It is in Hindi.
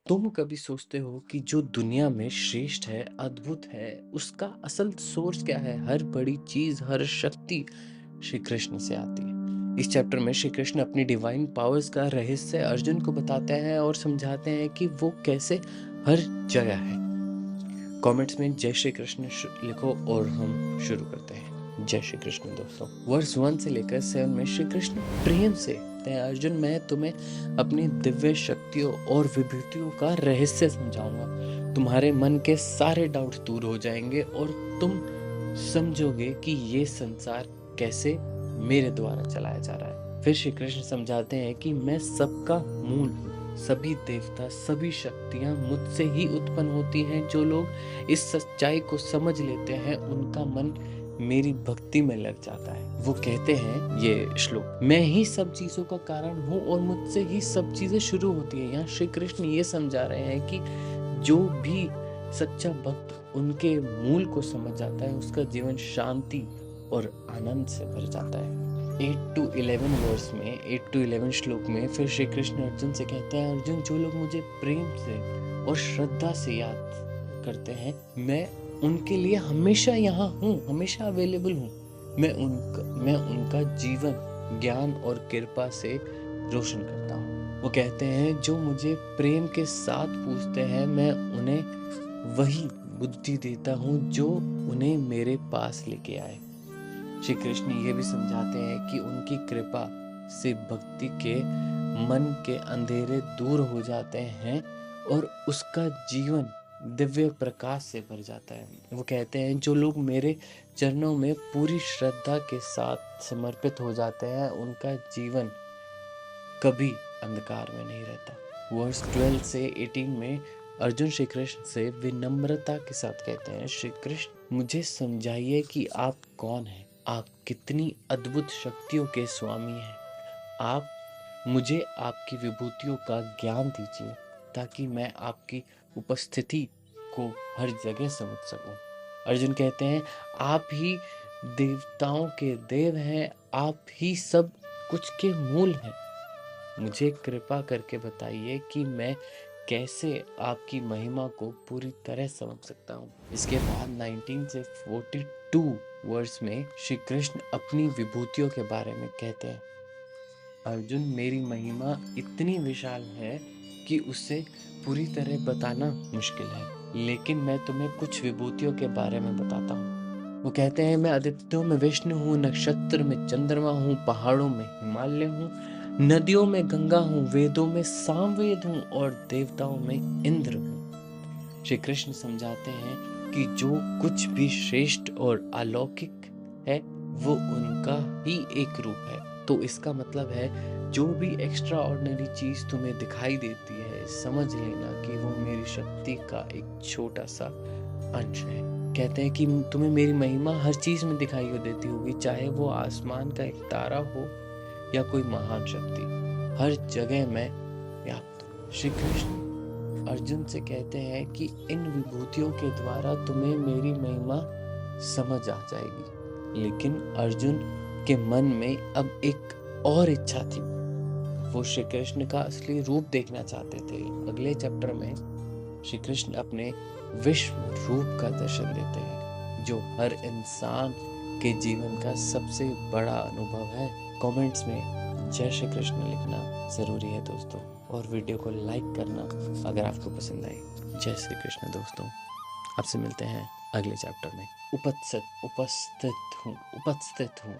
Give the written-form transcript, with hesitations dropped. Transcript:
तुम कभी सोचते हो कि जो दुनिया में श्रेष्ठ है, अद्भुत है, उसका असल सोर्स क्या है? हर बड़ी चीज, हर शक्ति श्री कृष्ण से आती है। इस चैप्टर में श्री कृष्ण अपनी डिवाइन पावर्स का रहस्य अर्जुन को बताते हैं और समझाते हैं कि वो कैसे हर जगह है। कमेंट्स में जय श्री कृष्ण लिखो और हम शुरू करते हैं। जय श्री कृष्ण दोस्तों। वर्स 1 से लेकर 7 में श्री कृष्ण प्रेम से कहते हैं, अर्जुन मैं तुम्हें अपनी दिव्य शक्तियों और विभूतियों का रहस्य समझाऊंगा। तुम्हारे मन के सारे डाउट्स दूर हो जाएंगे और तुम समझोगे कि ये संसार कैसे मेरे द्वारा चलाया जा रहा है। फिर श्री कृष्ण समझाते हैं कि मैं सबका मूल हूँ। सभी देवता, सभी शक्तियां मुझसे ही उत्पन्न होती हैं। जो लोग इस सच्चाई को समझ लेते हैं उनका मन मेरी भक्ति में लग जाता है। वो कहते हैं, ये श्लोक, मैं ही सब चीजों का कारण हूँ और मुझसे ही सब चीजें शुरू होती है। यहाँ श्री कृष्ण ये समझा रहे हैं कि जो भी सच्चा भक्त उनके मूल को समझ जाता है उसका जीवन शांति और आनंद से भर जाता है। 8 to 11 वर्स में 8 to 11 श्लोक में फिर श्री कृष्ण अर्जुन से कहते हैं, अर्जुन जो लोग मुझे प्रेम से और श्रद्धा से याद करते हैं मैं उनके लिए हमेशा यहाँ हूँ, हमेशा अवेलेबल हूँ। मैं उनका जीवन ज्ञान और कृपा से रोशन करता हूँ। वो कहते हैं जो मुझे प्रेम के साथ पूछते हैं मैं उन्हें वही बुद्धि देता हूँ जो उन्हें मेरे पास लेके आए। श्री कृष्ण ये भी समझाते हैं कि उनकी कृपा से भक्ति के मन के अंधेरे दूर हो जाते हैं और उसका जीवन दिव्य प्रकाश से भर जाता है। वो कहते हैं जो लोग मेरे चरणों में पूरी श्रद्धा के साथ समर्पित हो जाते हैं उनका जीवन कभी अंधकार में नहीं रहता। वर्स 12 से 18 में अर्जुन श्री कृष्ण से विनम्रता के साथ कहते हैं, श्री कृष्ण मुझे समझाइए कि आप कौन हैं। आप कितनी अद्भुत शक्तियों के स्वामी हैं। आप मुझे आपकी विभूतियों का ज्ञान दीजिए ताकि मैं आपकी उपस्थिति को हर जगह समझ सकूं। अर्जुन कहते हैं, आप ही देवताओं के देव हैं, आप ही सब कुछ के मूल हैं। मुझे कृपा करके बताइए कि मैं कैसे आपकी महिमा को पूरी तरह समझ सकता हूँ। इसके बाद 19 से 42 वर्स में श्री कृष्ण अपनी विभूतियों के बारे में कहते हैं, अर्जुन मेरी महिमा इतनी विशाल है कि उसे पूरी तरह बताना मुश्किल है, लेकिन मैं तुम्हें कुछ विभूतियों के बारे में बताता हूँ। वो कहते हैं, मैं आदित्यों में विष्णु हूँ, नक्षत्र में चंद्रमा हूँ, पहाड़ों में हिमालय हूँ, नदियों में गंगा हूँ, वेदों में सामवेद हूँ और देवताओं में इंद्र हूँ। श्री कृष्ण समझाते हैं कि जो कुछ भी श्रेष्ठ और अलौकिक है वो उनका ही एक रूप है। तो इसका मतलब है जो भी एक्स्ट्रा ऑर्डिनरी चीज तुम्हें दिखाई देती है समझ लेना कि वो मेरी शक्ति का एक छोटा सा अंश है। कहते हैं कि तुम्हें मेरी महिमा हर चीज में दिखाई देती होगी, चाहे वो आसमान का एक तारा हो या कोई महान शक्ति, हर जगह मैं व्याप्त हूँ। श्री कृष्ण अर्जुन से कहते हैं कि इन विभूतियों के द्वारा तुम्हें मेरी महिमा समझ आ जाएगी। लेकिन अर्जुन के मन में अब एक और इच्छा थी। वो श्री कृष्ण का असली रूप देखना चाहते थे। अगले चैप्टर में श्री कृष्ण अपने विश्व रूप का दर्शन देते हैं जो हर इंसान के जीवन का सबसे बड़ा अनुभव है। कमेंट्स में जय श्री कृष्ण लिखना जरूरी है दोस्तों, और वीडियो को लाइक करना अगर आपको पसंद आई। जय श्री कृष्ण दोस्तों, आपसे मिलते हैं अगले चैप्टर में। उपस्थित हूँ।